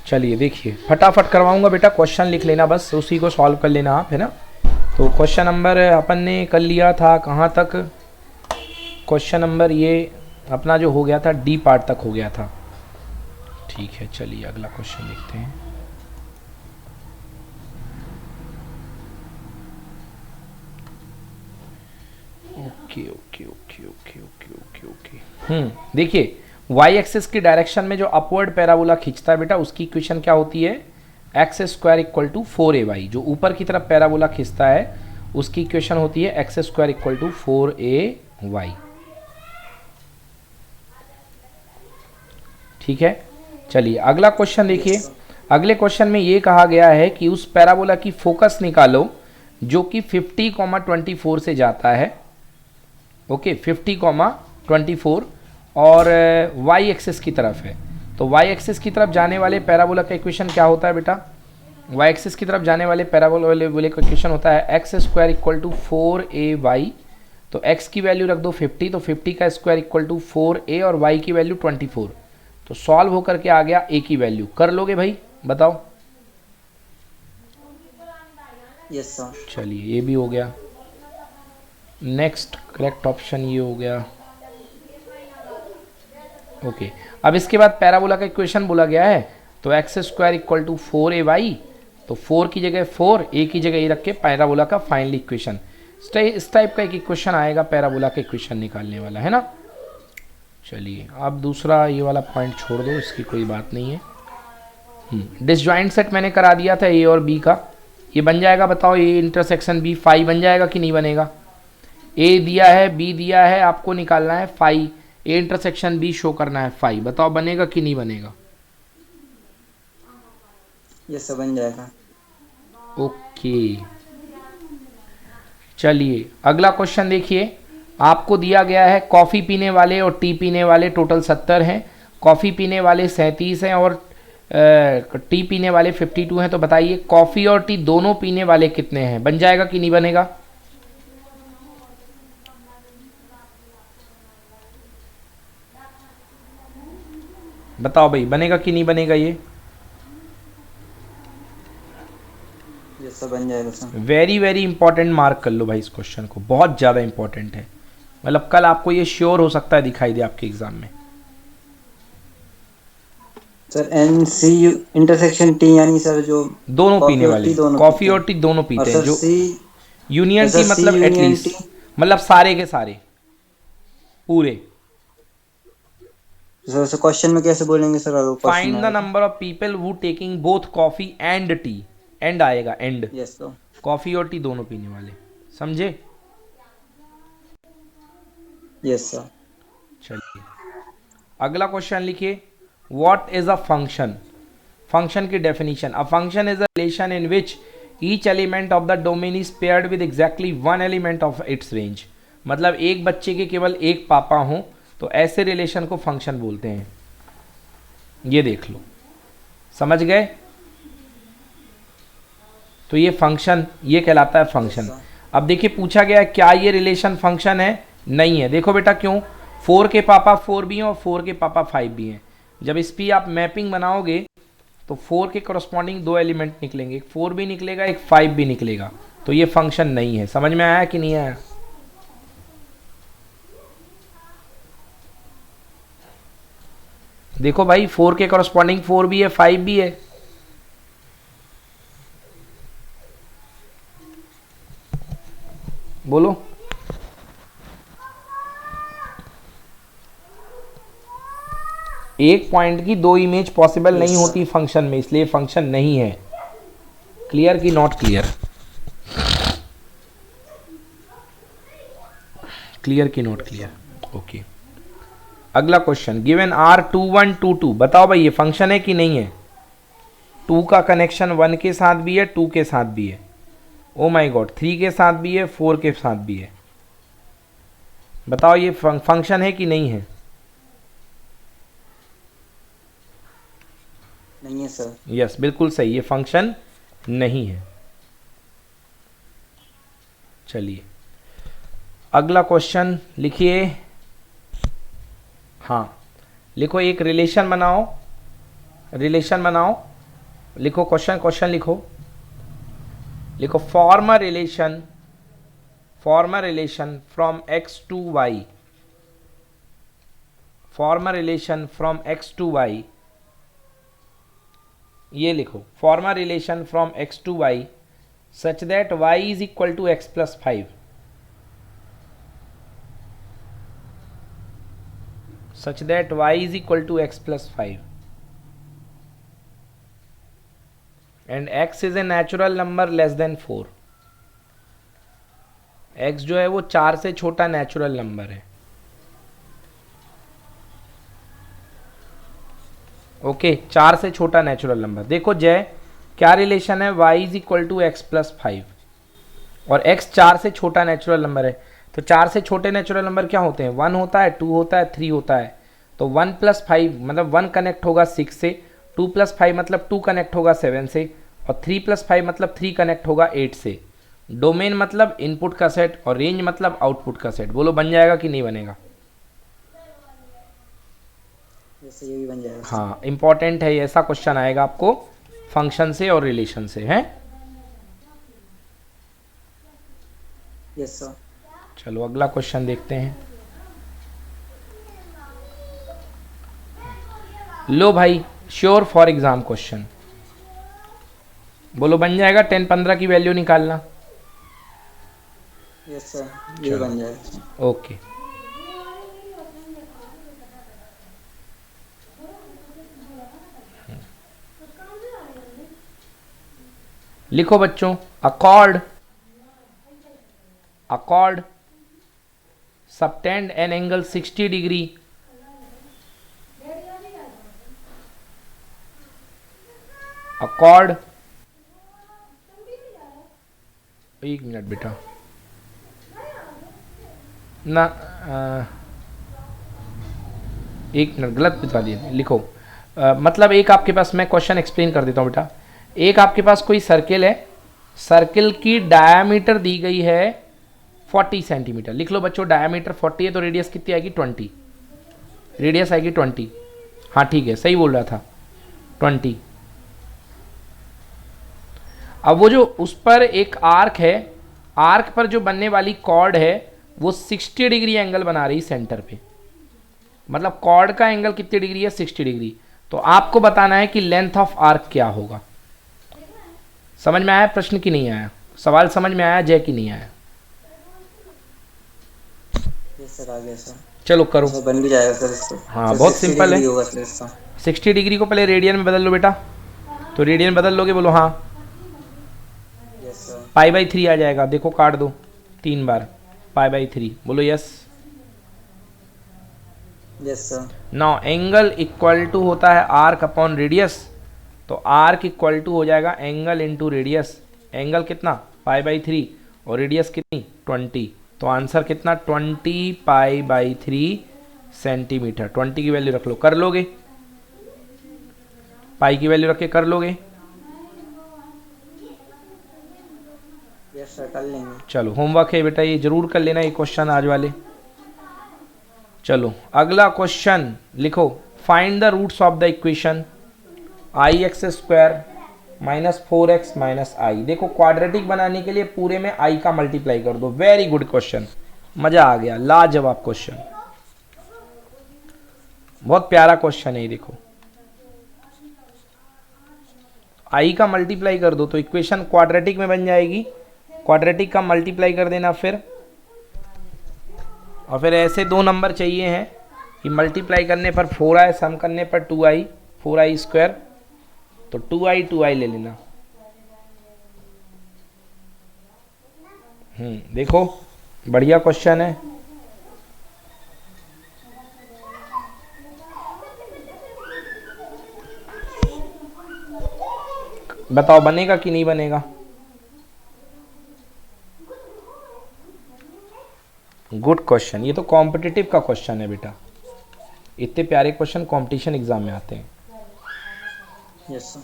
चलिए देखिए, फटाफट करवाऊंगा बेटा, क्वेश्चन लिख लेना बस, उसी को सॉल्व कर लेना आप, है ना। तो क्वेश्चन नंबर अपन ने कर लिया था कहाँ तक, क्वेश्चन नंबर ये अपना जो हो गया था डी पार्ट तक हो गया था। ठीक है, चलिए अगला क्वेश्चन लिखते हैं। Okay okay okay okay okay okay okay देखिए, वाई एक्सिस की डायरेक्शन में जो अपवर्ड पैराबोला खींचता है बेटा, उसकी इक्वेशन क्या होती है, x square equal to 4ay। जो ऊपर की तरफ पैराबोला खींचता है उसकी इक्वेशन होती है x square equal to 4ay। ठीक है, चलिए अगला क्वेश्चन देखिए। अगले क्वेश्चन में ये कहा गया है कि उस पैराबोला की फोकस निकालो जो कि 50,24 से जाता है। ओके, 50,24 और वाई एक्सिस की तरफ है। तो वाई एक्सिस की तरफ जाने वाले पैराबोला का इक्वेशन क्या होता है बेटा, वाई एक्सिस की तरफ जाने वाले पैराबोला का इक्वेशन होता है x square equal to 4ay। तो x की वैल्यू रख दो 50, तो 50 का स्क्वायर इक्वल टू 4a और y की वैल्यू 24। तो सॉल्व होकर के आ गया a की वैल्यू। कर लोगे भाई, बताओ। Yes sir. चलिए ये भी हो गया। नेक्स्ट करेक्ट ऑप्शन ये हो गया। ओके, अब इसके बाद पैराबोला का इक्वेशन बोला गया है, तो x square equal to 4ay। तो 4 की जगह 4, a की जगह ये रख के पैराबोला का फाइनल इक्वेशन। इस टाइप का एक इक्वेशन आएगा पैराबोला का इक्वेशन निकालने वाला, है ना। चलिए अब दूसरा ये वाला पॉइंट छोड़ दो, इसकी कोई बात नहीं है। डिसजॉइंट सेट मैंने करा दिया था ए और बी का, ये बन जाएगा, बताओ ए इंटरसेक्शन बी फाई बन जाएगा कि नहीं बनेगा। ए दिया है, बी दिया है, आपको निकालना है phi, A intersection B show करना है फाई, बताओ बनेगा कि नहीं बनेगा। यस सर, बन जाएगा। ओके, चलिए अगला क्वेश्चन देखिए। आपको दिया गया है कॉफ़ी पीने वाले और टी पीने वाले टोटल 70 हैं, कॉफ़ी पीने वाले 37 हैं और टी पीने वाले 52 हैं। तो बताइए कॉफ़ी और टी दोनों पीने वाले कितने हैं, बन जाएगा कि नहीं बनेगा। बताओ भाई, बनेगा कि नहीं बनेगा ये। यस सर, बन जाएगा sir. Very very important, mark कर लो भाई इस क्वेश्चन को, बहुत ज़्यादा इंपॉर्टेंट है। मतलब कल आपको ये श्योर हो सकता है दिखाई दे आपके एग्जाम में। Sir N C intersection T, यानी सर जो दोनों पीने वाले, कॉफ़ी और टी दोनों पीते हैं। जो यूनियन टी मतलब एटलीस्ट, मतलब सारे के सारे पूरे। सर क्वेश्चन में कैसे बोलेंगे sir, find the number of people who taking both coffee and tea, and आएगा एंड। Yes sir. कॉफ़ी और टी दोनों पीने वाले, समझे। Yes sir. चलिए अगला क्वेश्चन लिखिए। What is a function. Function की definition, a function is a relation in which each element of the domain is paired with exactly one element of its range. मतलब एक बच्चे के केवल एक पापा हों तो ऐसे रिलेशन को फंक्शन बोलते हैं। ये देख लो, समझ गए। तो ये फंक्शन, ये कहलाता है फंक्शन। अब देखिए पूछा गया है क्या ये रिलेशन फंक्शन है, नहीं है। देखो बेटा क्यों, 4 के पापा 4 भी हैं और 4 के पापा 5 भी हैं। जब इस पर आप मैपिंग बनाओगे तो 4 के करस्पॉन्डिंग 2 एलिमेंट निकलेंगे, एक 4 भी निकलेगा एक 5 भी निकलेगा। तो ये फंक्शन नहीं है। समझ में आया कि नहीं आया। देखो भाई 4 के करस्पॉन्डिंग 4 भी है 5 भी है। बोलो। एक पॉइंट की 2 इमेज पॉसिबल नहीं होती फंक्शन में, इसलिए फंक्शन नहीं है। क्लियर की नॉट क्लियर, क्लियर की नॉट क्लियर। ओके, अगला क्वेश्चन। गिवन आर 2 1 2 2, बताओ भाई ये फंक्शन है कि नहीं है। 2 का कनेक्शन 1 के साथ भी है, 2 के साथ भी है, ओ माय गॉड 3 के साथ भी है, 4 के साथ भी है। बताओ ये फंक्शन है कि नहीं है। नहीं है सर। यस बिल्कुल सही, ये फंक्शन नहीं है। चलिए अगला क्वेश्चन लिखिए। हाँ लिखो, एक रिलेशन बनाओ, रिलेशन बनाओ लिखो क्वेश्चन लिखो, लिखो form relation from x to y, form relation from x to y, ये लिखो form relation from x to y such that y is equal to x plus 5, such that y is equal to x plus 5 and x is a natural number less than 4, x जो है वो 4 से छोटा natural number है। Okay 4 से छोटा natural number. देखो जय क्या रिलेशन है, y is equal to x plus 5 और x 4 से छोटा नेचुरल नंबर है, तो 4 से छोटे नेचुरल नंबर क्या होते हैं, 1 होता है, 2 होता है, 3 होता है। तो 1 प्लस 5 मतलब 1 कनेक्ट होगा 6 से, 2 प्लस 5 मतलब 2 कनेक्ट होगा 7 से, और 3 प्लस 5 मतलब 3 कनेक्ट होगा 8 से। डोमेन मतलब इनपुट का सेट और रेंज मतलब आउटपुट का सेट। बोलो बन जाएगा कि नहीं बनेगा? जैसे ये भी बन जाएगा। हाँ इंपॉर्टेंट है, ऐसा क्वेश्चन आएगा आपको फंक्शन से और रिलेशन से है। Yes sir. चलो अगला क्वेश्चन देखते हैं। लो भाई श्योर फॉर एग्जाम क्वेश्चन, बोलो बन जाएगा? 10 15 की वैल्यू निकालना। यस सर, ये बन जाएगा। ओके लिखो बच्चों, accord subtend an angle 60 degree accord, एक मिनट बेटा ना, एक मिनट गलत बता दिया, लिखो मतलब एक आपके पास, मैं क्वेश्चन एक्सप्लेन कर देता हूँ बेटा। एक आपके पास कोई सर्किल है, सर्किल की डायामीटर दी गई है 40 सेंटीमीटर। लिख लो बच्चों डायामीटर 40 है तो रेडियस कितनी आएगी 20, रेडियस आएगी 20। हाँ ठीक है सही बोल रहा था 20। अब वो जो उस पर एक आर्क है, आर्क पर जो बनने वाली कॉर्ड है वो 60 डिग्री एंगल बना रही सेंटर पे, मतलब कॉर्ड का एंगल कितनी डिग्री है 60 डिग्री। तो आपको बताना है कि लेंथ ऑफ आर्क क्या होगा। समझ में आया प्रश्न की नहीं आया? सवाल समझ में आया जय की नहीं आया? यस सर आ गया सर। चलो करो, तो बन भी जाएगा सर इसको। हाँ तो बहुत 60 सिंपल है। डिग्री होगा सर इसका। 60 डिग्री को पहले रेडियन में बदल लो बेटा, तो रेडियन बदल लोगे, बोलो हाँ। Yes sir. पाई बाई 3 आ जाएगा, देखो काट दो 3 बार, पाई बाई 3, बोलो yes. Yes sir. Now angle equal to होता है आर्क अपॉन रेडियस, तो आर्क इक्वल टू हो जाएगा एंगल इंटू रेडियस। एंगल कितना पाई बाई 3 और रेडियस कितनी 20, तो आंसर कितना 20 पाई बाई 3 सेंटीमीटर। 20 की वैल्यू रख लो, कर लोगे? पाई की वैल्यू रख के कर लोगे? यस सर कर लेंगे। चलो होमवर्क है बेटा, ये जरूर कर लेना ये क्वेश्चन आज वाले। चलो अगला क्वेश्चन लिखो, find the roots of the equation i x square minus 4x minus i. देखो क्वाड्रेटिक बनाने के लिए पूरे में i का मल्टीप्लाई कर दो। वेरी गुड क्वेश्चन, मजा आ गया, लाजवाब क्वेश्चन, बहुत प्यारा क्वेश्चन है ये। देखो i का मल्टीप्लाई कर दो तो इक्वेशन क्वाड्रेटिक में बन जाएगी। क्वाड्रेटिक का मल्टीप्लाई कर देना फिर, और फिर ऐसे दो नंबर चाहिए हैं कि मल्टीप्लाई करने पर 4i, सम करने पर 2i, 4i स्क्वायर, तो 2i ले लेना। देखो बढ़िया क्वेश्चन है। बताओ बनेगा कि नहीं बनेगा? गुड क्वेश्चन, ये तो कॉम्पिटिटिव का क्वेश्चन है बेटा, इतने प्यारे क्वेश्चन कंपटीशन एग्जाम में आते हैं। Yes sir.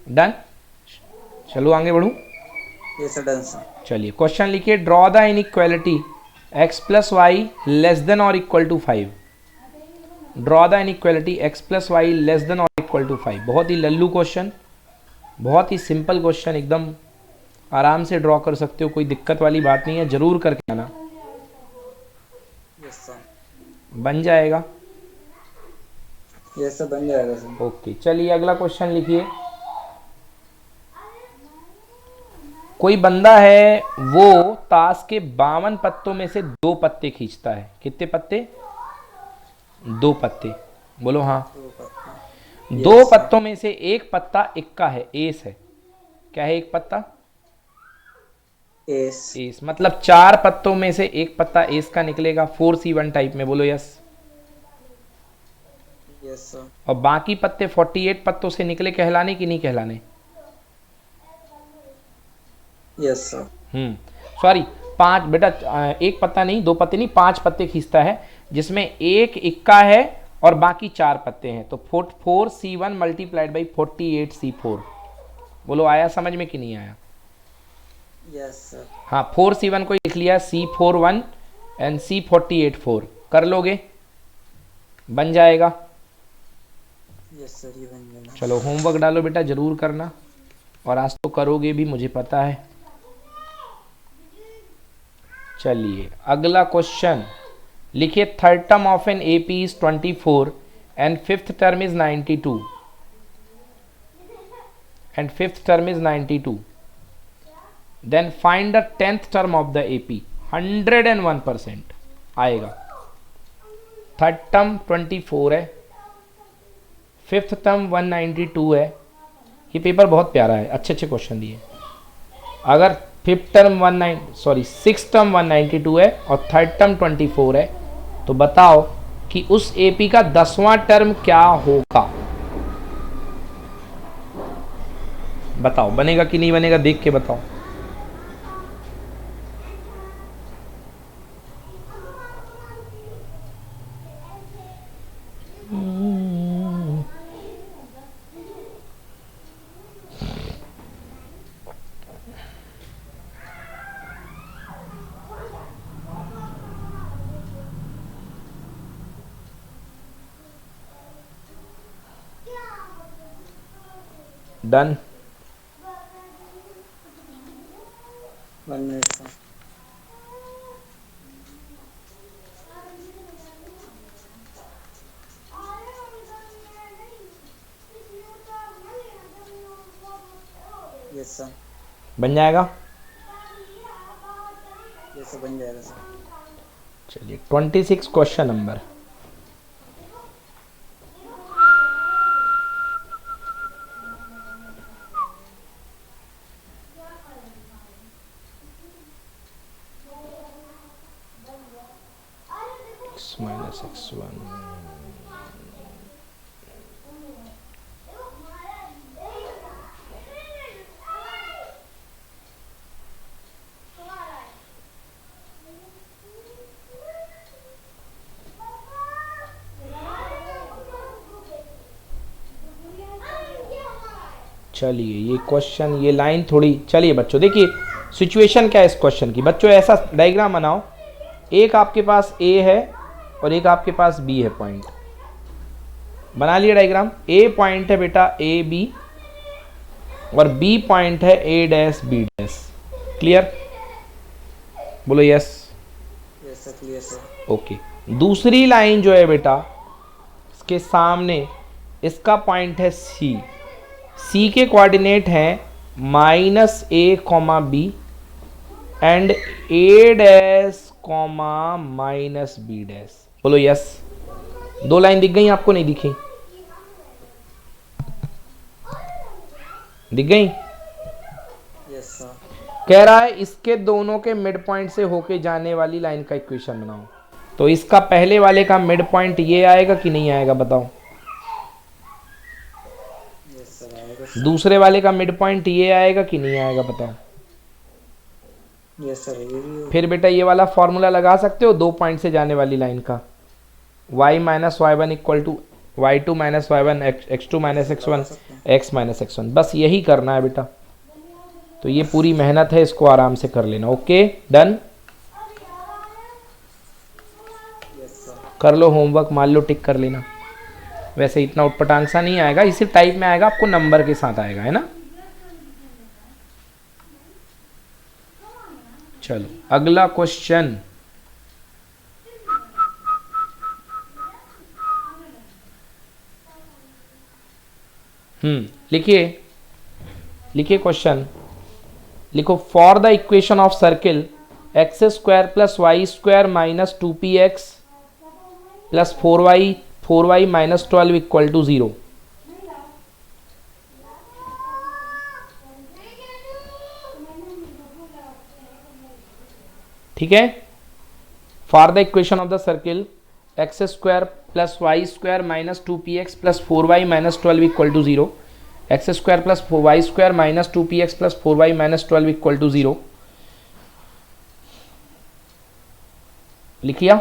डन, चलो आगे बढ़ूं। Yes sir done sir. चलिए क्वेश्चन लिखिए, draw the inequality x plus y less than और equal to 5। Draw the inequality x plus y less than और इक्वल इक्वल टू 5। बहुत ही लल्लू क्वेश्चन, बहुत ही सिंपल क्वेश्चन, एकदम आराम से ड्रॉ कर सकते हो, कोई दिक्कत वाली बात नहीं है। जरूर करके आना। Yes sir. बन जाएगा। यस सर, बन जाएगा सर। ओके, चलिए अगला क्वेश्चन लिखिए। कोई बंदा है, वो ताश के 52 पत्तों में से 2 पत्ते खींचता है। कितने पत्ते? 2 पत्ते। बोलो हाँ। 2 पत्तों में से एक पत्ता इक्का है, एस है। क्या है एक पत्ता? एस। एस मतलब 4 पत्तों में से एक पत्ता एस का निकलेगा, 4C1 टाइप में। बोलो यस। Yes sir. और बाकी पत्ते 48 पत्तों से निकले, कहलाने कि नहीं कहलाने? Yes sir. सॉरी, 5 बेटा, एक पत्ता नहीं, 2 पत्ते नहीं, 5 पत्ते खींचता है, जिसमें एक इक्का है और बाकी 4 पत्ते हैं। तो 4C1 मल्टीप्लाइड बाई 48C4। बोलो आया समझ में कि नहीं आया? Yes sir. हाँ, 4C1 को लिख लिया, C41 एंड C48 4। कर लोगे? बन जाएगा। यस सर, ये बन जाएगा। चलो होमवर्क डालो बेटा, जरूर करना, और आज तो करोगे भी, मुझे पता है। चलिए अगला क्वेश्चन लिखिए। Third term of an AP is 24 and fifth term is 92 and fifth term is 92। Then find the 10th term of the AP. 101% आएगा। थर्ड टर्म 24 है, फिफ्थ टर्म 192 है। ये पेपर बहुत प्यारा है, अच्छे अच्छे क्वेश्चन दिए। अगर सिक्स टर्म 192 है और थर्ड टर्म 24 है, तो बताओ कि उस एपी का 10वां टर्म क्या होगा। बताओ बनेगा कि नहीं बनेगा, देख के बताओ। Done. 1 minute sir. Yes sir. बन जाएगा। यस सर, बन जाएगा सर। चलिए 26 क्वेश्चन नंबर। x-x1 चलिए ये क्वेश्चन, ये लाइन थोड़ी, चलिए बच्चों देखिए सिचुएशन क्या है इस क्वेश्चन की। बच्चों ऐसा डायग्राम बनाओ, एक आपके पास ए है और एक आपके पास बी है। पॉइंट बना लिया डायग्राम। ए पॉइंट है बेटा ए बी और बी पॉइंट है ए डैश बी डैश। क्लियर? बोलो yes. Yes sir, clear sir. Okay, दूसरी लाइन जो है बेटा इसके सामने, इसका पॉइंट है सी। सी के कोऑर्डिनेट हैं -a, b and a dash -b dash. बोलो यस। 2 लाइन दिख गई आपको, नहीं दिखी? दिख गई? Yes sir. कह रहा है इसके दोनों के मिड पॉइंट से होके जाने वाली लाइन का इक्वेशन बनाओ। तो इसका पहले वाले का मिड पॉइंट ये आएगा कि नहीं आएगा, बताओ। यस सर, आएगा। दूसरे वाले का मिड पॉइंट ये आएगा कि नहीं आएगा, बताओ। यस सर, ये भी। फिर बेटा ये वाला फॉर्मूला लगा सकते हो 2 पॉइंट से जाने वाली लाइन का, y minus y1 equal to y2 minus y1 x2 minus x1 x minus x1। बस यही करना है बेटा। तो ये पूरी मेहनत है, इसको आराम से कर लेना। Okay done. Yes sir. कर लो होमवर्क, मान लो टिक कर लेना। वैसे इतना उटपटांग सा नहीं आएगा, इसी टाइप में आएगा, आपको नंबर के साथ आएगा, है ना। चलो अगला क्वेश्चन, लिखिए, लिखिए क्वेश्चन, लिखो for the equation of circle x square plus y square minus 2px plus 4y minus 12 equal to 0। ठीक है, for the equation of the circle x square plus y square minus 2px plus 4y minus 12 equal to 0, x square plus y square minus 2px plus 4y minus 12 equal to 0। लिखिया,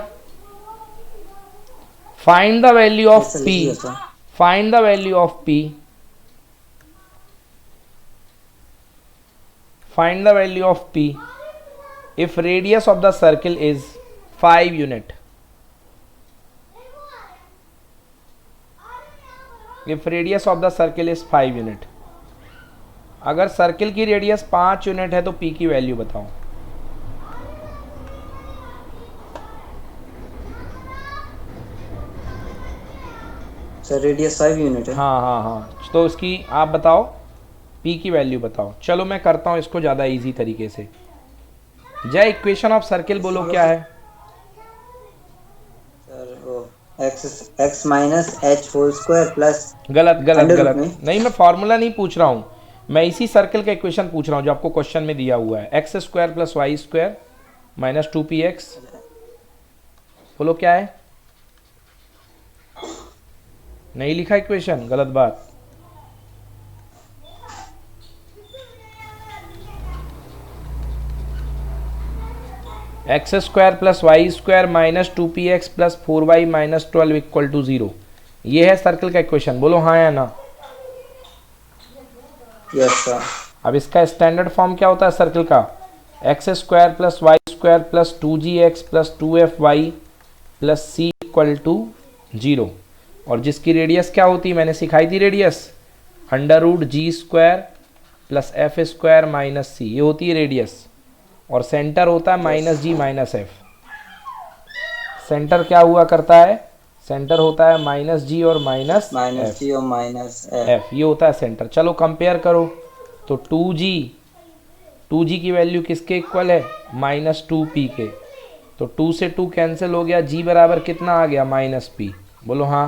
find the value of p, find the value of p, find the value of p if radius of the circle is 5 unit, if radius of the circle is 5 unit, अगर circle की radius 5 unit है तो p की value बताओ। Sir radius 5 unit है। हाँ हाँ हाँ, तो उसकी आप बताओ, p की वैल्यू बताओ। चलो मैं करता हूँ इसको ज़्यादा इजी तरीके से। जय, इक्वेशन ऑफ सर्किल बोलो क्या है। सर वो x minus h whole square plus, गलत गलत अंडर रूट गलत, में। नहीं मैं फॉर्मूला नहीं पूछ रहा हूँ, मैं इसी सर्किल का इक्वेशन पूछ रहा हूँ जो आपको क्वेश्चन में दिया हुआ है। X square plus y square minus 2px, बोलो क्या है। नहीं लिखा इक्वेशन, गलत बात। X square plus y square minus 2px plus 4y minus 12 equal to 0, ये है सर्किल का इक्वेशन, बोलो हाँ या ना। Yes sir. अब इसका स्टैंडर्ड फॉर्म क्या होता है सर्किल का, x square plus y square plus 2gx plus 2fy plus c equal to 0, और जिसकी रेडियस क्या होती है, मैंने सिखाई थी radius, under root g square plus f square minus c, ये होती है रेडियस, और सेंटर होता है minus g minus f. Centre क्या हुआ करता है, सेंटर होता है माइनस जी और माइनस जी और माइनस एफ, ये होता है सेंटर। चलो कंपेयर करो, तो 2g की वैल्यू किसके इक्वल है, माइनस 2p के, तो 2 से 2 कैंसिल हो गया, g बराबर कितना आ गया, माइनस p, बोलो हाँ।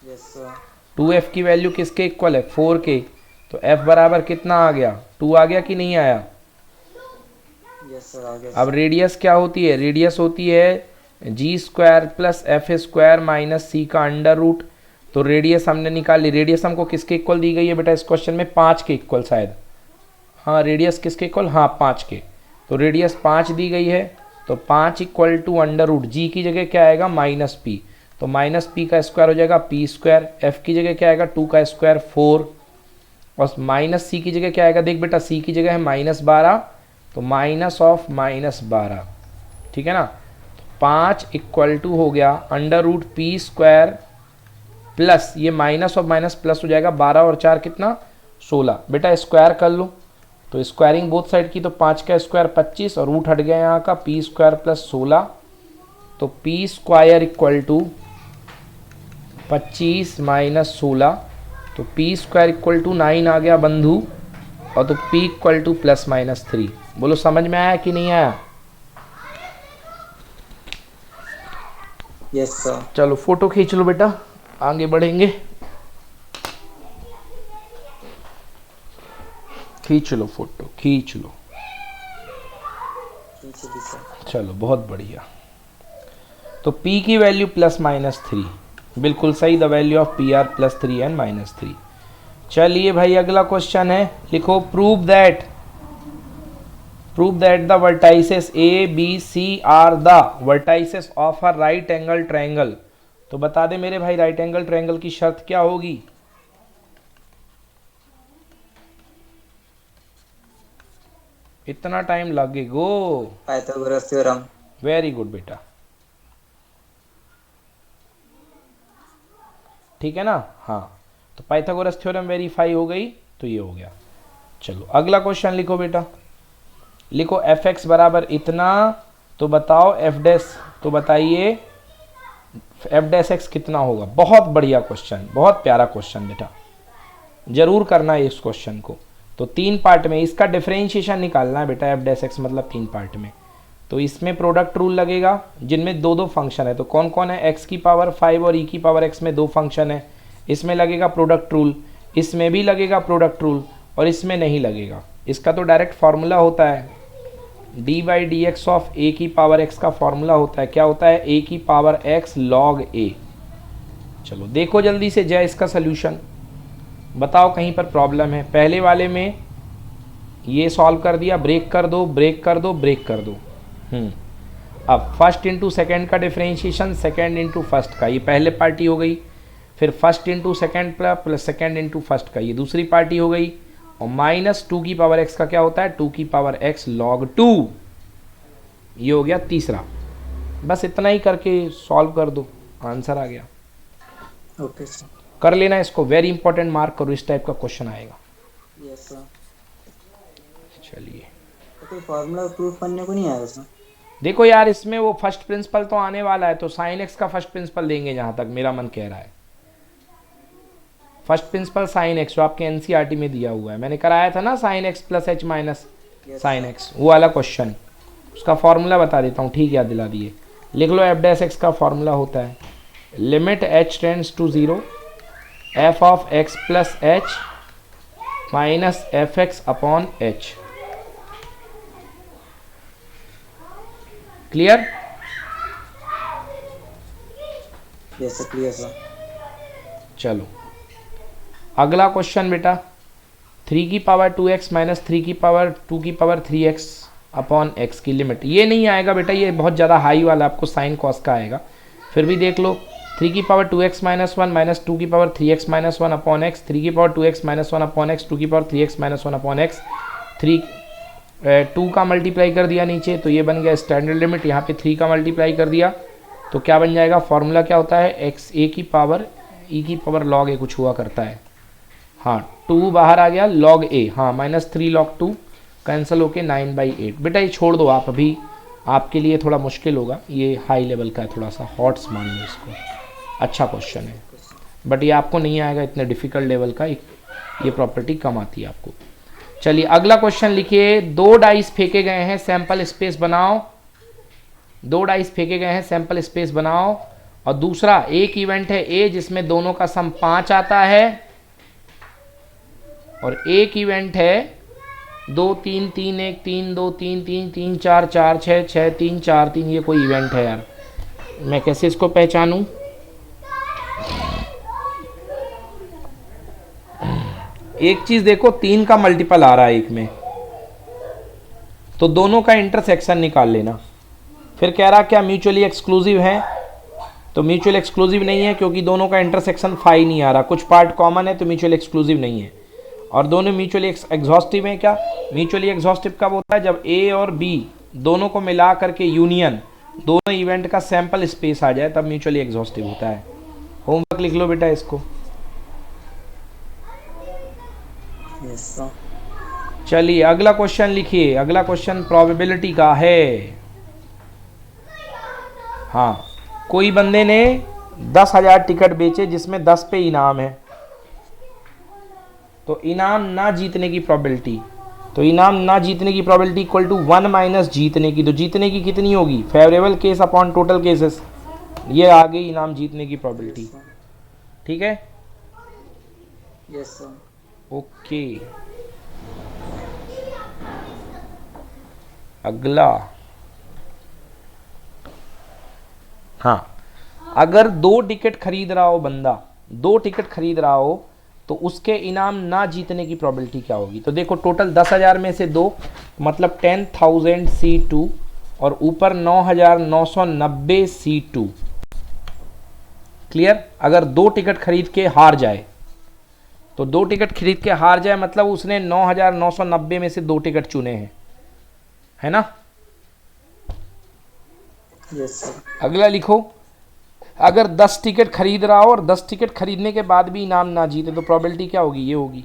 Yes sir. 2f की वैल्यू किसके इक्वल है, 4 के, तो f बराबर कितना आ गया, 2 आ गया कि नहीं आया। यस सर, आ गया। अब रेडियस क्या होती है, रेडियस होती है g square plus f square minus c का अंडर रूट, तो रेडियस हमने निकाली, रेडियस हमको किसके इक्वल दी गई है बेटा इस क्वेश्चन में, 5 के इक्वल शायद, हाँ रेडियस किसके इक्वल, हाँ 5 के, तो रेडियस 5 दी गई है, तो 5 इक्वल टू अंडर रूट, जी की जगह क्या आएगा, माइनस पी, तो माइनस पी का स्क्वायर हो जाएगा पी स्क्वायर, एफ की जगह क्या आएगा 2 का स्क्वायर 4, और माइनस सी की जगह क्या आएगा, देख बेटा सी की जगह है -12, तो माइनस ऑफ -12, ठीक है ना। तो 5 इक्वल टू हो गया under root p square plus ये माइनस ऑफ माइनस प्लस हो जाएगा, 12 और 4 कितना 16, बेटा स्क्वायर कर लो, तो स्क्वायरिंग बोथ साइड की, तो 5 का स्क्वायर 25 और रूट हट गया यहाँ का, पी स्क्वायर प्लस 16, तो p square equal to 25 minus 16, तो पी स्क्वायर इक्वल टू 9 आ गया बंधु, और तो p इक्वल टू +-3, बोलो समझ में आया कि नहीं आया। Yes sir. चलो फोटो खींच लो बेटा, आगे बढ़ेंगे, खींच लो फोटो, खींच लो, चलो बहुत बढ़िया। तो p की वैल्यू +-3, बिल्कुल सही, the value of p are +3 and -3। चलिए भाई अगला क्वेश्चन है, लिखो prove that the vertices A B C are the vertices of a right angle triangle. तो बता दे मेरे भाई राइट एंगल ट्रायंगल की शर्त क्या होगी। इतना टाइम लगेगो, पाइथागोरस थ्योरम। वेरी गुड बेटा। ठीक है ना। हाँ, तो पाइथागोरस थ्योरम वेरीफाई हो गई, तो ये हो गया। चलो अगला क्वेश्चन लिखो बेटा, लिखो एफ एक्स बराबर इतना, तो बताओ एफ डैश, तो बताइए एफ डैश एक्स कितना होगा। बहुत बढ़िया क्वेश्चन, बहुत प्यारा क्वेश्चन बेटा, जरूर करना है इस क्वेश्चन को। तो 3 पार्ट में इसका डिफरेंशिएशन निकालना है बेटा, एफ डैश एक्स मतलब 3 पार्ट में। तो इसमें प्रोडक्ट रूल लगेगा, जिनमें 2 फंक्शन है। तो कौन कौन है, एक्स की पावर 5 और ई की पावर एक्स में 2 फंक्शन है, इसमें लगेगा प्रोडक्ट रूल, इसमें भी लगेगा प्रोडक्ट रूल, और इसमें नहीं लगेगा। इसका तो डायरेक्ट फार्मूला होता है, d by d x of a की पावर एक्स का फॉर्मूला होता है, क्या होता है, ए की पावर एक्स लॉग ए। चलो देखो जल्दी से जय इसका सोल्यूशन, बताओ कहीं पर प्रॉब्लम है। पहले वाले में ये सॉल्व कर दिया, ब्रेक कर दो, ब्रेक कर दो, ब्रेक कर दो। अब फर्स्ट इंटू सेकेंड का डिफरेंशिएशन, सेकेंड इंटू फर्स्ट का, ये पहले पार्टी हो गई। फिर first into second plus second into first का, ये दूसरी पार्टी हो गई। और माइनस 2 की पावर एक्स का क्या होता है, 2 की पावर एक्स लॉग 2, ये हो गया तीसरा। बस इतना ही करके सॉल्व कर दो, आंसर आ गया। Okay sir. कर लेना इसको, वेरी इंपॉर्टेंट, मार्क करो, इस टाइप का क्वेश्चन आएगा। Yes sir. चलिए तो कोई फार्मूला प्रूफ करने को नहीं आएगा सर? देखो यार, इसमें वो फर्स्ट प्रिंसिपल तो आने वाला है, तो साइन एक्स का फर्स्ट प्रिंसिपल देंगे जहां तक मेरा मन कह रहा है। फर्स्ट प्रिंसिपल साइन एक्स जो आपके एनसीईआरटी में दिया हुआ है, मैंने कराया था ना, sine x plus h minus sine x, वो वाला क्वेश्चन, उसका फॉर्मूला बता देता हूँ, ठीक याद दिला दिए। लिख लो, एफ डैश एक्स का फॉर्मूला होता है limit h tends to 0 f of x plus h minus f x upon h. Clear? Yes sir, clear sir. चलो अगला क्वेश्चन बेटा, 3 की पावर 2x माइनस 3 की पावर 2 की पावर 3x अपॉन एक्स की लिमिट। ये नहीं आएगा बेटा, ये बहुत ज़्यादा हाई वाला आपको साइन कॉस का आएगा। फिर भी देख लो, 3 की पावर 2x माइनस 1 माइनस 2 की power 3x minus 1 upon x, 3 की power 2x minus 1 upon x, 2 की power 3x minus 1 upon x, 2 का मल्टीप्लाई कर दिया नीचे, तो ये बन गया स्टैंडर्ड लिमिट। यहाँ पे 3 का मल्टीप्लाई कर दिया, तो क्या बन जाएगा, फॉर्मूला क्या होता है, एक्स ए की पावर ई की पावर लॉग ए कुछ हुआ करता है। हाँ, 2 बाहर आ गया, लॉग ए, हाँ माइनस 3 लॉग 2 कैंसिल होके 9/8। बेटा ये छोड़ दो आप, अभी आपके लिए थोड़ा मुश्किल होगा, ये हाई लेवल का है, थोड़ा सा हॉट्स मान लो इसको। अच्छा क्वेश्चन है, बट ये आपको नहीं आएगा इतने डिफिकल्ट लेवल का, ये प्रॉपर्टी कम आती है आपको। चलिए अगला क्वेश्चन लिखिए, 2 डाइस फेंके गए हैं, सैंपल स्पेस बनाओ। 2 डाइस फेंके गए हैं, सैंपल स्पेस बनाओ। और दूसरा एक इवेंट है ए जिसमें दोनों का सम 5 आता है, और एक इवेंट है 2 3 3 1 3 2 3 3 3 4 4 6 6 3 4 3। ये कोई इवेंट है यार, मैं कैसे इसको पहचानूं? एक चीज देखो, 3 का मल्टीपल आ रहा है एक में, तो दोनों का इंटरसेक्शन निकाल लेना। फिर कह रहा क्या म्यूचुअली एक्सक्लूसिव है, तो म्यूचुअल एक्सक्लूसिव नहीं है क्योंकि दोनों का इंटरसेक्शन 5 नहीं आ रहा, कुछ पार्ट कॉमन है तो म्यूचुअल एक्सक्लूसिव नहीं है। और दोनों म्यूचुअली एग्जॉस्टिव है क्या? म्यूचुअली एग्जॉस्टिव कब होता है, जब ए और बी दोनों को मिला करके यूनियन, दोनों इवेंट का सैंपल स्पेस आ जाए, तब म्यूचुअली एग्जॉस्टिव होता है। होमवर्क लिख लो बेटा इसको। Yes sir. चलिए अगला क्वेश्चन लिखिए, अगला क्वेश्चन प्रोबेबिलिटी का है। हाँ, कोई बंदे ने 10,000 टिकट बेचे जिसमें 10 पे इनाम है, तो इनाम ना जीतने की प्रोबेबिलिटी, तो इनाम ना जीतने की प्रोबेबिलिटी इक्वल टू 1 माइनस जीतने की। तो जीतने की कितनी होगी, favourable case upon total cases, ये आ गई इनाम जीतने की प्रोबेबिलिटी। ठीक है, यस सर। ओके। अगला, हाँ, अगर 2 टिकट खरीद रहा हो बंदा, 2 टिकट खरीद रहा हो, तो उसके इनाम ना जीतने की प्रोबेबिलिटी क्या होगी? तो देखो टोटल 10,000 में से 2 मतलब 10,000 C2 और ऊपर 9,990 C2। क्लियर? अगर 2 टिकट खरीद के हार जाए, तो 2 टिकट खरीद के हार जाए मतलब उसने 9,990 में से 2 टिकट चुने हैं, है ना? Yes sir. अगला लिखो, अगर 10 टिकट खरीद रहा हो और 10 टिकट खरीदने के बाद भी इनाम ना जीते तो प्रोबेबिलिटी क्या होगी, ये होगी।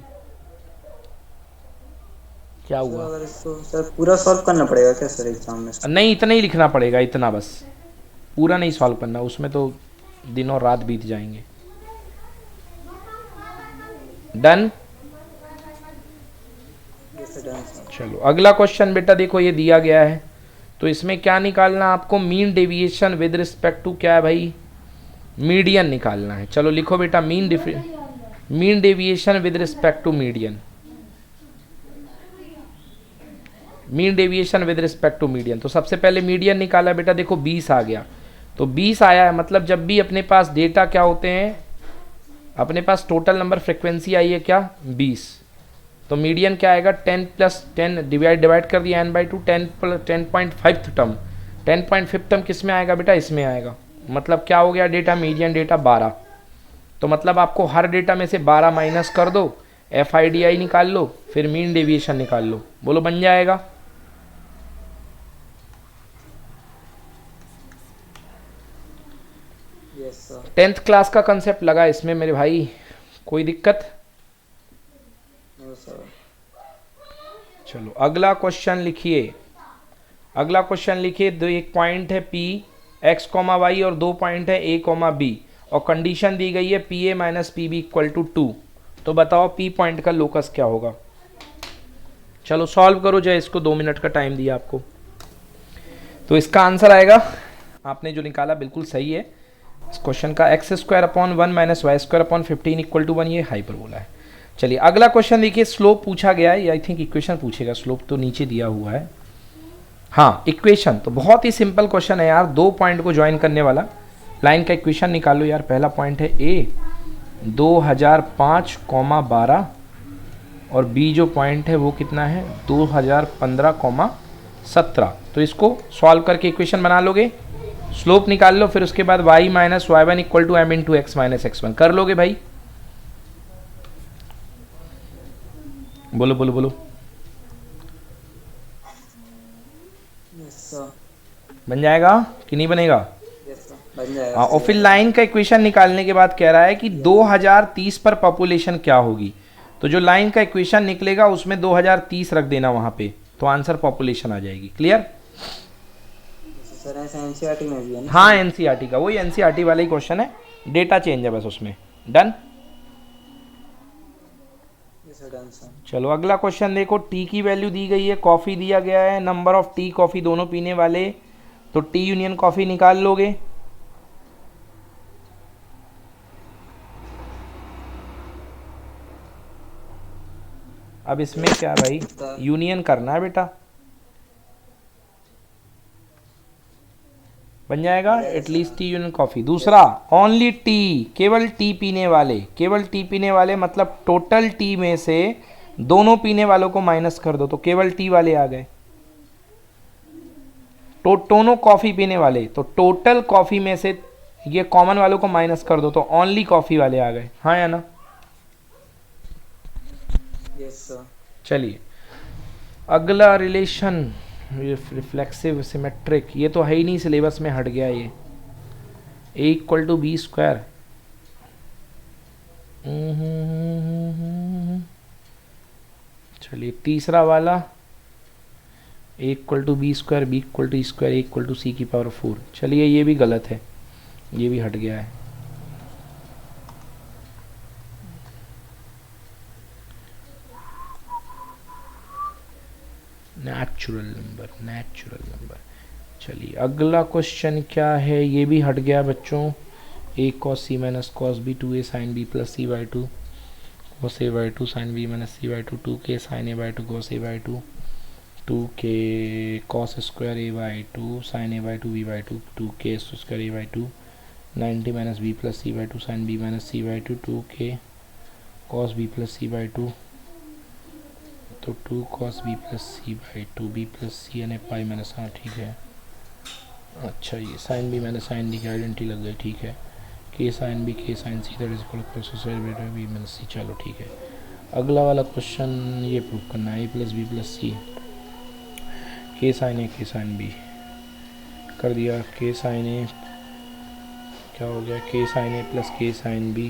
क्या सर हुआ? अगर इसको सर पूरा सॉल्व करना पड़ेगा क्या सर एग्जाम में इसको? नहीं, इतना ही लिखना पड़ेगा, इतना बस, पूरा नहीं सॉल्व करना, उसमें तो दिन और रात बीत जाएंगे। Done. Yes sir, done sir. चलो अगला क्वेश्चन बेटा देखो, ये दिया गया है तो इसमें क्या निकालना आपको, mean deviation with respect to क्या है भाई, मीडियन निकालना है। चलो लिखो बेटा, mean deviation with respect to median, mean deviation with respect to median. तो सबसे पहले मीडियन निकाला बेटा, देखो 20 आ गया, तो 20 आया है, मतलब जब भी अपने पास डेटा क्या होते हैं, अपने पास टोटल नंबर फ्रिक्वेंसी आई है क्या 20, तो मीडियन क्या आएगा 10 प्लस 10 डिवाइड कर दिया n/2, 10 प्लस 10.5 टर्म, 10.5 टर्म किस में आएगा बेटा, इसमें आएगा, मतलब क्या हो गया डेटा, मीडियन डेटा 12। तो मतलब आपको हर डेटा में से 12 माइनस कर दो, FIDI निकाल लो, फिर मीन डेविएशन निकाल लो, बोलो बन जाएगा। Yes sir. 10th क्लास का कंसेप्ट लगा इसमें मेरे भाई, कोई दिक्कत? No sir. चलो अगला क्वेश्चन लिखिए, अगला क्वेश्चन लिखिए, दो एक पॉइंट है P x, y और 2 पॉइंट है A, B और कंडीशन दी गई है PA minus PB equal to 2, तो बताओ P पॉइंट का लोकस क्या होगा। चलो सॉल्व करो जय, इसको 2 मिनट का टाइम दिया आपको। तो इसका आंसर आएगा, आपने जो निकाला बिल्कुल सही है, इस क्वेश्चन का x² / 1 minus y² / 15 equal to 1, ये हाइपरबोला है। चलिए अगला क्वेश्चन देखिए, स्लोप पूछा गया है, आई थिंक इक्वेशन पूछेगा, स्लोप तो नीचे दिया हुआ है, हाँ इक्वेशन, तो बहुत ही सिंपल क्वेश्चन है यार, 2 पॉइंट को ज्वाइन करने वाला, लाइन का इक्वेशन निकालो यार। पहला पॉइंट है A 2005, 12 और B जो पॉइंट है वो कितना है 2015, 17, तो इसको सॉल्व करके इक्वेशन बना लोगे, स्लोप निकाल लो, फिर उसके बाद y minus y1 equal to m into x minus x1 कर लोगे भाई, बोलो बोलो बोलो, यस सर। बन जाएगा कि नहीं बनेगा? यस सर, बन जाएगा। हाँ, और फिर लाइन का इक्वेशन निकालने के बाद कह रहा है कि 2030 पर पॉपुलेशन क्या होगी, तो जो लाइन का इक्वेशन निकलेगा उसमें 2030 रख देना वहां पे, तो आंसर पॉपुलेशन आ जाएगी। क्लियर? सर ऐसा एनसीईआरटी में भी है ना? हाँ एनसीईआरटी का, वही एनसीईआरटी वाला ही क्वेश्चन है, डेटा चेंज है बस उसमें। Done. Yes sir, done sir. चलो अगला क्वेश्चन देखो, टी की वैल्यू दी गई है, कॉफ़ी दिया गया है, नंबर ऑफ टी कॉफ़ी दोनों पीने वाले, तो टी यूनियन कॉफ़ी निकाल लोगे। अब इसमें क्या भाई, यूनियन करना है बेटा, बन जाएगा एटलीस्ट टी यूनियन कॉफ़ी। दूसरा ओनली टी, केवल टी पीने वाले, केवल टी पीने वाले मतलब टोटल टी में से दोनों पीने वालों को माइनस कर दो तो केवल टी वाले आ गए, दोनों कॉफ़ी पीने वाले, तो टोटल कॉफ़ी में से ये कॉमन वालों को माइनस कर दो तो ओनली कॉफ़ी वाले आ गए, हाँ या ना? Yes sir. चलिए अगला रिलेशन, रिफ्लेक्सिव सिमेट्रिक, ये तो है ही नहीं, सिलेबस में हट गया ये, A equal to b square, चलिए तीसरा वाला A equal to b square, b equal to square, A equal to c की पावर 4, चलिए ये भी गलत है, ये भी हट गया है। Natural number, natural number. चलिए अगला क्वेश्चन क्या है, ये भी हट गया बच्चों, a cos c minus cos b, 2a sine b plus c by 2 cos a by 2 sine b minus c by 2, 2k sine a by 2 cos a by 2, 2k cos square a by 2 sine a by 2 b by 2, 2k square a by 2, 90 minus b plus c by 2 sine b minus c by 2, 2k cos b plus c by 2, तो 2 cos b plus c by 2, b plus c यानी pi minus, हाँ ठीक है। अच्छा ये sine b minus sine d की identity लग गई, ठीक है, k sine b k sine c that is equal to b minus c, चलो ठीक है। अगला वाला क्वेश्चन ये प्रूव करना है, ए प्लस बी प्लस सी, के साइन ए के साइन बी कर दिया, के साइन ए क्या हो गया, k sine a plus k sine b,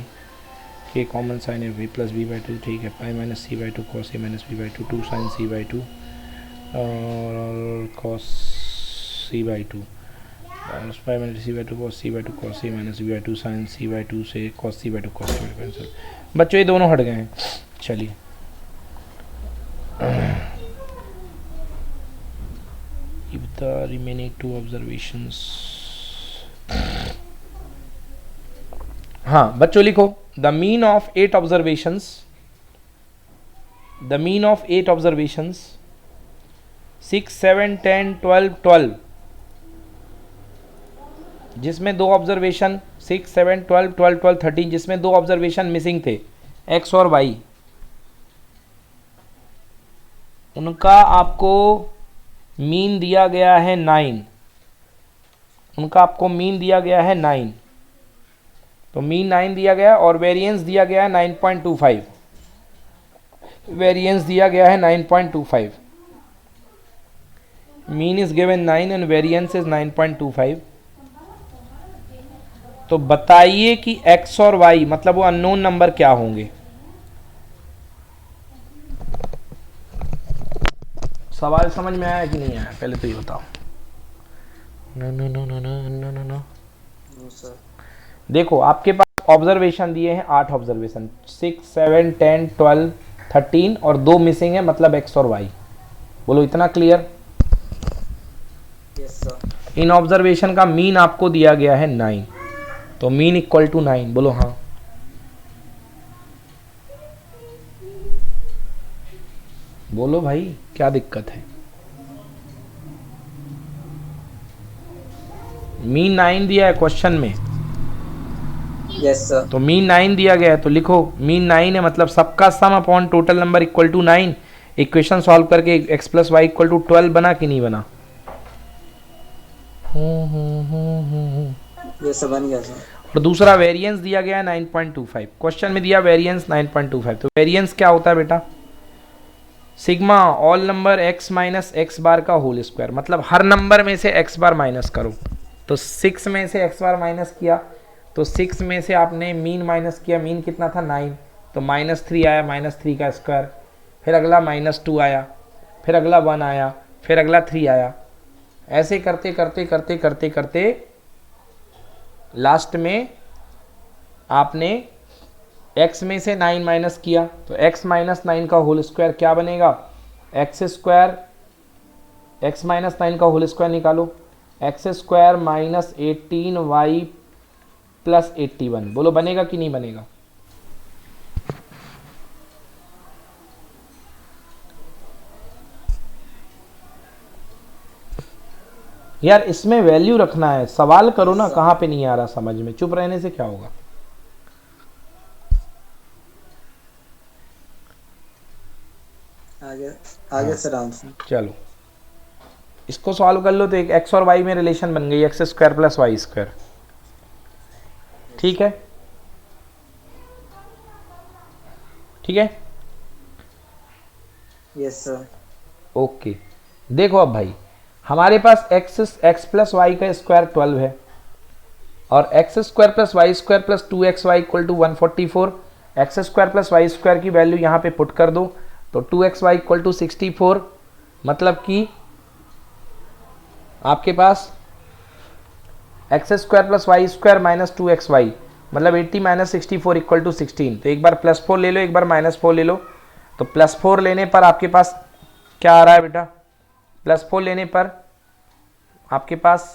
k common sine है v plus b by two, ठीक है, pi minus c by two cos a minus b by two, two sine c by two और cos c by two, minus pi minus c by two cos c by two cos a minus b by two sine c by two से cos c by two cos c by to. बच्चों ये दोनों हट गए हैं। चलिए if the remaining two observations, हाँ बच्चों लिखो the mean of 8 observations, the mean of 8 observations 6, 7, 10, 12, 12, जिसमें दो ऑब्जर्वेशन 6, 7, 12, 12, 12, 13, जिसमें दो ऑब्जर्वेशन मिसिंग थे x और y, उनका आपको मीन दिया गया है 9, उनका आपको मीन दिया गया है 9, तो मीन 9 दिया गया और वेरिएंस दिया गया है 9.25, वेरिएंस दिया गया है 9.25, mean is given 9 and variance is 9.25। तो बताइए कि x और y मतलब वो अननोन नंबर क्या होंगे। सवाल समझ में आया कि नहीं आया, पहले तो ये बताओ। No no no no no no no no sir. देखो आपके पास ऑब्जर्वेशन दिए हैं 8 ऑब्जर्वेशन, 6, 7, 10, 12, 13 और 2 मिसिंग है, मतलब x और y। बोलो इतना clear. Yes sir. N observation का मीन आपको दिया गया है 9, तो मीन इक्वल टू 9, बोलो हाँ। बोलो भाई क्या दिक्कत है। मीन 9 दिया है क्वेश्चन में, यस सर। तो मीन 9 दिया गया है तो लिखो मीन 9 है, मतलब सबका sum upon total number equal to 9। Equation solve करके x plus y equal to 12 बना कि नहीं बना। ये सब बन गया सर। और दूसरा वेरिएंस दिया गया है 9.25, क्वेश्चन में दिया वेरिएंस 9.25, तो वेरिएंस क्या होता है बेटा, sigma all number x minus x bar का होल स्क्वायर, मतलब हर नंबर में से x बार माइनस करो। तो 6 में से x बार माइनस किया, तो 6 में से आपने मीन माइनस किया, मीन कितना था 9, तो -3 आया, -3 का स्क्वायर, फिर अगला -2 आया, फिर अगला 1 आया, फिर अगला 3 आया, ऐसे करते करते करते करते करते लास्ट में आपने x में से 9 माइनस किया, तो x माइनस 9 का होल स्क्वायर क्या बनेगा, एक्स स्क्वायर, x माइनस 9 का होल स्क्वायर निकालो, x square minus 18y plus 81, बोलो बनेगा कि नहीं बनेगा। यार इसमें वैल्यू रखना है, सवाल करो ना, कहाँ पे नहीं आ रहा समझ में, चुप रहने से क्या होगा। आगे आगे सर आंसर। चलो इसको सॉल्व कर लो, तो एक x और y में रिलेशन बन गई, x square plus y square, ठीक है, ठीक है, यस सर। ओके। देखो अब भाई हमारे पास x प्लस वाई का स्क्वायर 12 है और x square plus y square plus 2xy equal to 144, x square plus y square की वैल्यू यहाँ पे पुट कर दो, तो 2xy इक्वल टू 64, मतलब कि आपके पास x square plus y square minus 2xy, मतलब 80 माइनस 64 इक्वल टू 16। तो एक बार +4 ले लो, एक बार -4 ले लो, तो +4 लेने पर आपके पास क्या आ रहा है बेटा, +4 लेने पर आपके पास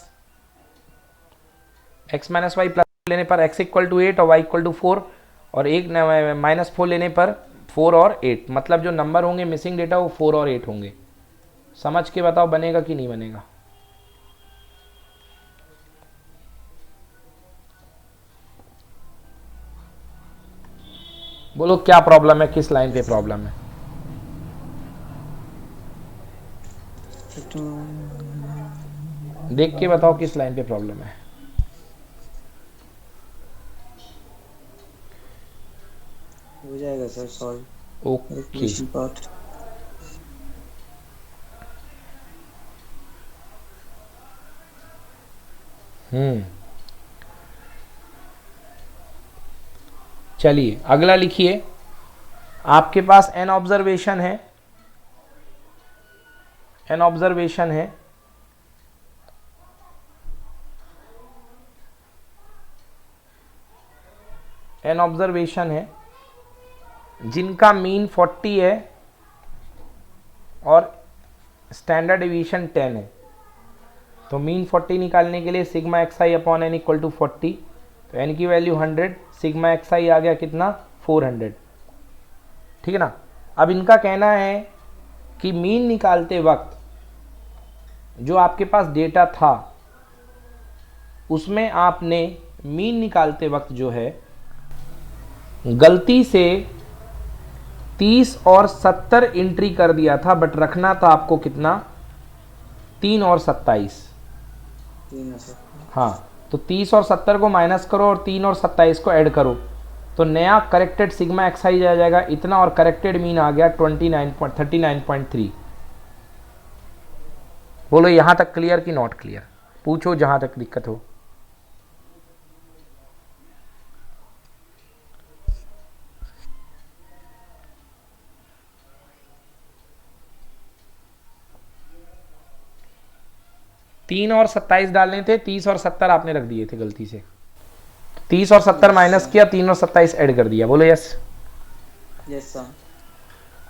x माइनस वाई, प्लस लेने पर x इक्वल टू 8 और y इक्वल टू 4, और एक -4 लेने पर 4 और 8, मतलब जो नंबर होंगे मिसिंग डेटा वो 4 और 8 होंगे। समझ के बताओ बनेगा कि नहीं बनेगा। बोलो क्या प्रॉब्लम है, किस लाइन पे प्रॉब्लम है। देख के बताओ किस लाइन पे प्रॉब्लम है। हो जाएगा सर सॉल्व। ओके पार्ट चलिए अगला लिखिए, आपके पास एन ऑब्जर्वेशन है, एन ऑब्जर्वेशन है, एन ऑब्जर्वेशन है जिनका मीन 40 है और स्टैंडर्ड डिवीजन 10 है। तो मीन 40 निकालने के लिए sigma x i upon n equal to 40, तो एन की वैल्यू 100, सिग्मा एक्स आई आ गया कितना 400, ठीक है ना। अब इनका कहना है कि मीन निकालते वक्त जो आपके पास डेटा था उसमें आपने मीन निकालते वक्त जो है गलती से 30 और 70 एंट्री कर दिया था, बट रखना था आपको कितना 3 और 27। हाँ, तो 30 और 70 को माइनस करो और 3 और 27 को ऐड करो, तो नया करेक्टेड सिग्मा एक्स आई आ जाएगा इतना, और करेक्टेड मीन आ गया 39.3। बोलो यहाँ तक क्लियर कि नॉट क्लियर? पूछो जहाँ तक दिक्कत हो। तीन और 27 डालने थे, 30 और 70 आपने रख दिए थे गलती से, 30 और 70 माइनस किया, 3 और 27 ऐड कर दिया। बोलो यस। Yes sir.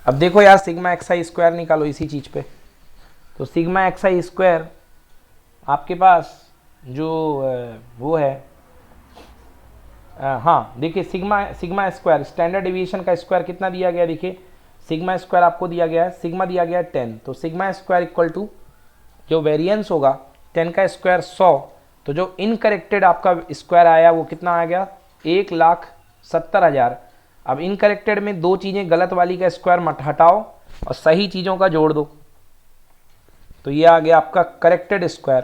अब देखो यार, सिग्मा एक्स आई स्क्वायर निकालो इसी चीज पे। तो सिग्मा एक्स आई स्क्वायर आपके पास जो वो है, हाँ देखिए, सिग्मा स्क्वायर स्टैंडर्ड डिवीजन का स्क्वायर कितना दिया गया, देखिए सिग्मा स्क्वायर आपको दिया गया है, सिग्मा दिया गया है 10, तो सिग्मा स्क्वायर इक्वल टू जो वेरिएंस होगा 10 का स्क्वायर 100, तो जो इनकरेक्टेड आपका स्क्वायर आया वो कितना आ गया 1,70,000। अब इनकरेक्टेड में दो चीज़ें, गलत वाली का स्क्वायर मत हटाओ और सही चीज़ों का जोड़ दो, तो ये आ गया आपका करेक्टेड स्क्वायर।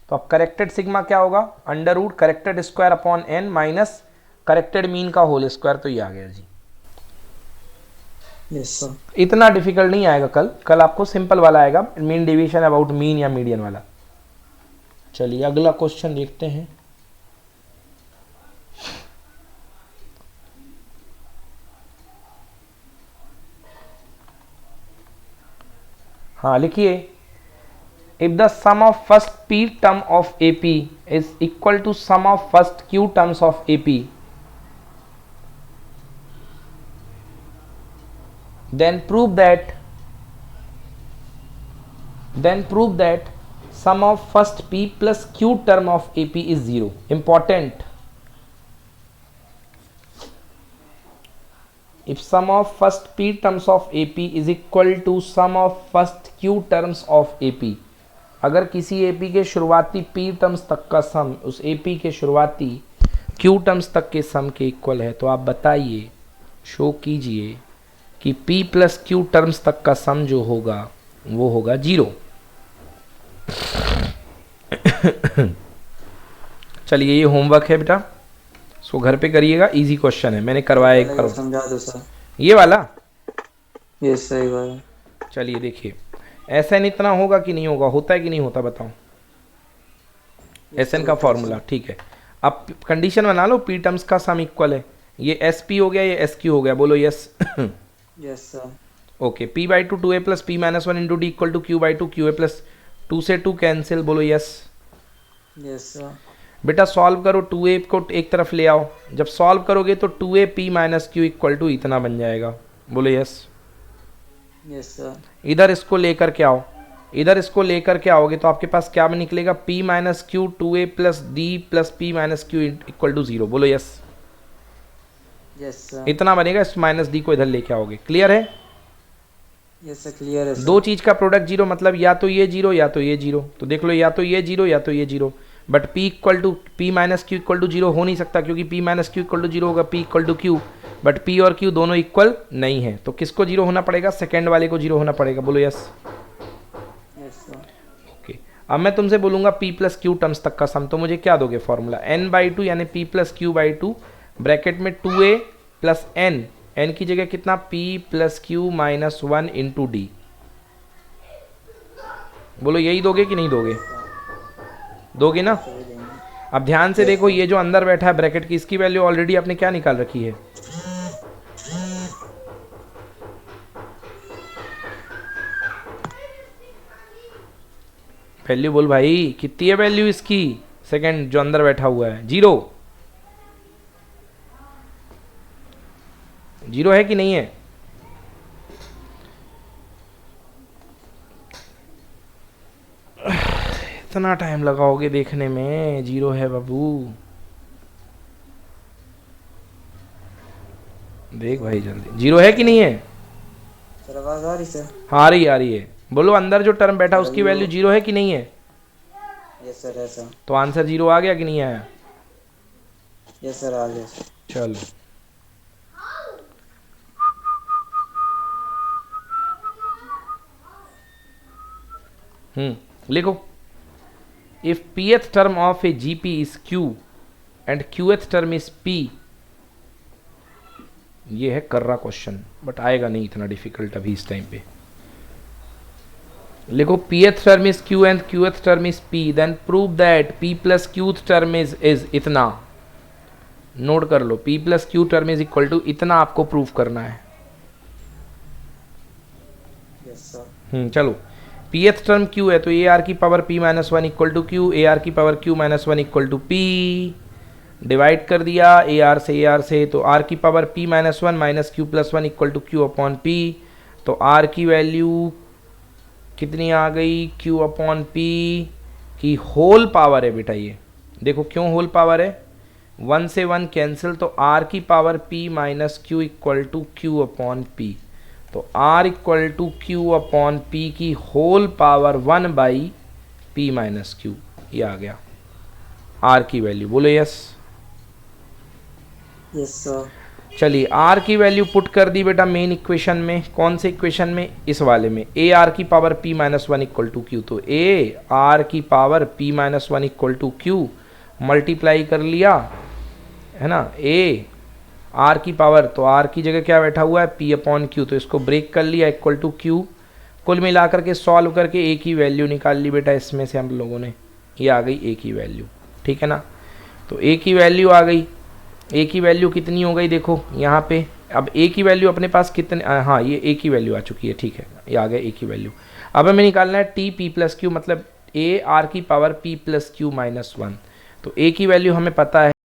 तो अब करेक्टेड सिग्मा क्या होगा, under root corrected square upon n minus corrected mean का होल स्क्वायर, तो ये आ गया जी। Yes sir. इतना डिफिकल्ट नहीं आएगा, कल आपको सिंपल वाला आएगा, मीन डिवीजन अबाउट मीन या मीडियन वाला। चलिए अगला क्वेश्चन देखते हैं। हाँ लिखिए, if the sum of first p term of AP is equal to sum of first q terms of AP, then prove that sum of first p plus q term of AP is 0. Important. If sum of first p terms of AP is equal to sum of first q terms of AP, अगर किसी AP के शुरुआती p terms तक का सम उस AP के शुरुआती q terms तक के सम के इक्वल है, तो आप बताइए, शो कीजिए कि p प्लस q टर्म्स तक का सम जो होगा वो होगा 0। चलिए ये होमवर्क है बेटा, इसको घर पे करिएगा, इजी क्वेश्चन है, मैंने करवाया एक करो। समझा दो सर। ये वाला यस सही बात। चलिए देखिए, एसएन इतना होगा कि नहीं होगा, होता है कि नहीं होता बताओ, एसएन का फॉर्मूला, ठीक है। अब कंडीशन बना लो, p टर्म्स का सम इक्वल है, ये sp हो गया, ये sq हो गया, बोलो yes. Yes sir. Okay, p by two 2a plus p minus 1 into d equal to q by two qa plus 2 से 2 कैंसिल, बोलो यस। Yes sir. बेटा सॉल्व करो, 2a को एक तरफ ले आओ, जब सॉल्व करोगे तो 2a p minus q equal to इतना बन जाएगा, बोलो यस। Yes sir. इधर इसको लेकर के आओ, इधर इसको लेकर के आओगे तो आपके पास क्या निकलेगा, p minus q 2a plus d plus p minus q equal to 0, बोलो यस। Yes sir. इतना बनेगा, इस माइनस डी को इधर लेके आओगे, क्लियर है? यस सर क्लियर है सर। दो चीज का प्रोडक्ट जीरो, मतलब या तो ये जीरो या तो ये जीरो, तो देख लो या तो ये जीरो या तो ये zero, but p equal to p minus q equal to 0 हो नहीं सकता, क्योंकि p minus q equal to 0 होगा, p equal to q, but p और q दोनों इक्वल नहीं है, तो किसको जीरो होना पड़ेगा, सेकेंड वाले को जीरो होना पड़ेगा, बोलो यस। Yes sir. ओके, अब मैं तुमसे बोलूंगा p प्लस क्यू टर्म्स तक का सम, तो मुझे क्या दोगे फॉर्मूला, n बाई टू यानी p plus Q by two, bracket में 2a प्लस n, n की जगह कितना p plus Q minus 1 into D, बोलो यही दोगे कि नहीं दोगे, दोगे ना। अब ध्यान से Yes, देखो, sir. ये जो अंदर बैठा है ब्रैकेट की, इसकी वैल्यू ऑलरेडी आपने क्या निकाल रखी है? वैल्यू बोल भाई, कितनी है वैल्यू इसकी? सेकंड जो अंदर बैठा हुआ है, 0 0 है कि नहीं है? इतना टाइम लगाओगे देखने में? 0 है बाबू, देख भाई जल्दी, 0 है कि नहीं है? सर आवाज आ रही सर? हाँ आ रही है। बोलो, अंदर जो टर्म बैठा उसकी वैल्यू 0 है कि नहीं है? यस सर, है सर। तो आंसर 0 आ गया कि नहीं आया? यस सर, आ गया सर। चलो, लिखो, if pth term of a gp is q and qth term is p, ये है कर रहा क्वेश्चन, बट आएगा नहीं इतना डिफिकल्ट अभी इस टाइम पे। लिखो, pth term is q and qth term is p, then prove that p plus qth term is इतना। नोट कर लो, p plus q term is equal to इतना, आपको प्रूफ करना है। Yes sir. चलो, pth टर्म q है तो ए आर की power p minus one equal to q, a r की power q minus one equal to p। Divide कर दिया ए आर से, तो r की power p minus one minus q plus one equal to q upon p। तो r की value कितनी आ गई? q अपॉन p की होल पावर है बेटा। ये देखो क्यों होल पावर है, 1 से 1 कैंसिल, तो r की power p minus q equal to q upon p। तो r equal to q upon p की whole power 1 by p minus q, ये आ गया r की वैल्यू। बोलो यस। Yes sir. चलिए, r की वैल्यू पुट कर दी बेटा मेन इक्वेशन में। कौन से इक्वेशन में? इस वाले में। ए आर की power p minus one equal to q, तो ए आर की power p minus one equal to q multiply कर लिया, है ना। ए आर की पावर, तो आर की जगह क्या बैठा हुआ है? p अपॉन क्यू, तो इसको ब्रेक कर लिया इक्वल टू क्यू। कुल मिलाकर के सॉल्व करके ए की वैल्यू निकाल ली बेटा इसमें से हम लोगों ने, ये आ गई ए की वैल्यू, ठीक है ना। तो ए की वैल्यू आ गई। ए की वैल्यू कितनी हो गई देखो यहाँ पे। अब ए की वैल्यू अपने पास कितने, हाँ ये ए की वैल्यू आ चुकी है, ठीक है, ये आ गया ए की वैल्यू। अब हमें निकालना है टी पी प्लस क्यू, मतलब ए आर की power p plus Q minus one. तो ए की वैल्यू हमें पता है